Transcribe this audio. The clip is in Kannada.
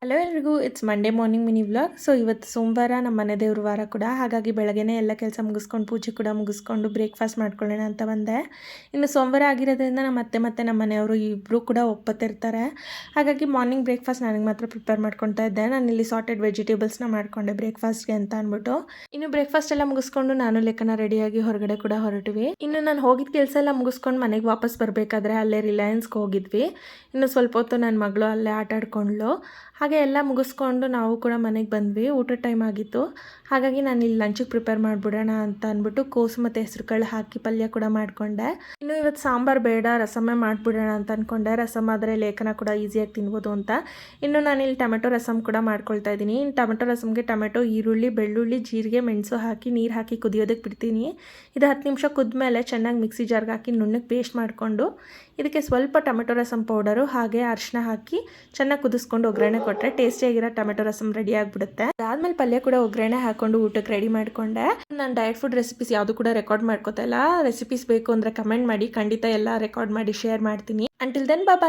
ಹಲೋ ಎಲ್ರಿಗೂ, it's Monday morning mini vlog. So ಇವತ್ತು ಸೋಮವಾರ, ನಮ್ಮ ಮನೆ ದೇವ್ರ ವಾರ ಕೂಡ. ಹಾಗಾಗಿ ಬೆಳಗ್ಗೆನೇ ಎಲ್ಲ ಕೆಲಸ ಮುಗಿಸ್ಕೊಂಡು ಪೂಜೆ ಕೂಡ ಮುಗಿಸ್ಕೊಂಡು ಬ್ರೇಕ್ಫಾಸ್ಟ್ ಮಾಡ್ಕೊಳ್ಳೋಣ ಅಂತ ಬಂದೆ. ಇನ್ನು ಸೋಮವಾರ ಆಗಿರೋದ್ರಿಂದ ನಮ್ಮ ಅತ್ತೆ ಮತ್ತು ನಮ್ಮ ಮನೆಯವರು ಇಬ್ಬರು ಕೂಡ ಒಪ್ಪತ್ತಿರ್ತಾರೆ. ಹಾಗಾಗಿ ಮಾರ್ನಿಂಗ್ ಬ್ರೇಕ್ಫಾಸ್ಟ್ ನನಗೆ ಮಾತ್ರ ಪ್ರಿಪೇರ್ ಮಾಡ್ಕೊತಾ ಇದ್ದೆ. ನಾನು ಇಲ್ಲಿ ಸಾರ್ಟೆಡ್ ವೆಜಿಟೇಬಲ್ಸ್ನ ಮಾಡ್ಕೊಂಡೆ ಬ್ರೇಕ್ಫಾಸ್ಟ್ಗೆ ಅಂತ ಅಂದ್ಬಿಟ್ಟು. ಇನ್ನು ಬ್ರೇಕ್ಫಾಸ್ಟ್ ಎಲ್ಲ ಮುಗಿಸ್ಕೊಂಡು ನಾನು ಲೆಕ್ಕನ ರೆಡಿಯಾಗಿ ಹೊರಗಡೆ ಕೂಡ ಹೊರಟ್ವಿ. ಇನ್ನು ನಾನು ಹೋಗಿದ್ದ ಕೆಲಸ ಎಲ್ಲ ಮುಗಿಸ್ಕೊಂಡು ಮನೆಗೆ ವಾಪಸ್ ಬರಬೇಕಾದ್ರೆ ಅಲ್ಲೇ ರಿಲಯನ್ಸ್ಗೆ ಹೋಗಿದ್ವಿ. ಇನ್ನು ಸ್ವಲ್ಪ ಹೊತ್ತು ನನ್ನ ಮಗಳು ಅಲ್ಲೇ ಆಟ ಆಡ್ಕೊಂಡ್ಳು. ಹಾಗೆ ಎಲ್ಲ ಮುಗಿಸ್ಕೊಂಡು ನಾವು ಕೂಡ ಮನೆಗೆ ಬಂದ್ವಿ. ಊಟ ಟೈಮ್ ಆಗಿತ್ತು. ಹಾಗಾಗಿ ನಾನು ಇಲ್ಲಿ ಲಂಚಿಗೆ ಪ್ರಿಪೇರ್ ಮಾಡಿಬಿಡೋಣ ಅಂತ ಅಂದ್ಬಿಟ್ಟು ಕೋಸು ಮತ್ತು ಹೆಸರು ಕಾಳು ಹಾಕಿ ಪಲ್ಯ ಕೂಡ ಮಾಡಿಕೊಂಡೆ. ಇನ್ನು ಇವತ್ತು ಸಾಂಬಾರು ಬೇಡ, ರಸಮ್ಮೇ ಮಾಡಿಬಿಡೋಣ ಅಂತ ಅಂದ್ಕೊಂಡೆ. ರಸಮ್ ಆದರೆ ಲೇಖನ ಕೂಡ ಈಸಿಯಾಗಿ ತಿನ್ಬೋದು ಅಂತ. ಇನ್ನು ನಾನು ಇಲ್ಲಿ ಟೊಮೆಟೊ ರಸಮ್ ಕೂಡ ಮಾಡ್ಕೊಳ್ತಾ ಇದ್ದೀನಿ. ಇನ್ನು ಟೊಮೆಟೊ ರಸಮ್ಗೆ ಟೊಮೆಟೊ, ಈರುಳ್ಳಿ, ಬೆಳ್ಳುಳ್ಳಿ, ಜೀರಿಗೆ, ಮೆಣಸು ಹಾಕಿ ನೀರು ಹಾಕಿ ಕುದಿಯೋದಕ್ಕೆ ಬಿಡ್ತೀನಿ. ಇದು 10 ನಿಮಿಷ ಕುದ್ಮೇಲೆ ಚೆನ್ನಾಗಿ ಮಿಕ್ಸಿ ಜಾರ್ಗೆ ಹಾಕಿ ನುಣ್ಣಗೆ ಪೇಸ್ಟ್ ಮಾಡಿಕೊಂಡು ಇದಕ್ಕೆ ಸ್ವಲ್ಪ ಟೊಮೆಟೊ ರಸಮ್ ಪೌಡರು ಹಾಗೆ ಅರಿಶಿನ ಹಾಕಿ ಚೆನ್ನಾಗಿ ಕುದಿಸ್ಕೊಂಡು ಒಗ್ಗರಣೆ ಕೊಟ್ಟರೆ ಟೇಸ್ಟಿಯಾಗಿರೋ ಟೊಮೆಟೊ ರಸಮ್ ರೆಡಿ ಆಗಿಬಿಡುತ್ತೆ. ಅದಾದಮೇಲೆ ಪಲ್ಯ ಕೂಡ ಒಗ್ಗರಣೆ ಹಾಕೊಂಡು ಊಟಕ್ಕೆ ರೆಡಿ ಮಾಡಿಕೊಂಡೆ. ನಾನು ಡಯಟ್ ಫುಡ್ ರೆಸಿಪೀಸ್ ಯಾವುದು ಕೂಡ ರೆಕಾರ್ಡ್ ಮಾಡ್ಕೋತಾ ಇಲ್ಲ. ರೆಸಿಪೀಸ್ ಬೇಕು ಅಂದರೆ ಕಮೆಂಟ್ ಮಾಡಿ, ಖಂಡಿತ ಎಲ್ಲ ರೆಕಾರ್ಡ್ ಮಾಡಿ ಶೇರ್ ಮಾಡ್ತೀನಿ. ಅಂಟಿಲ್ ದೆನ್ ಬಾಯ್.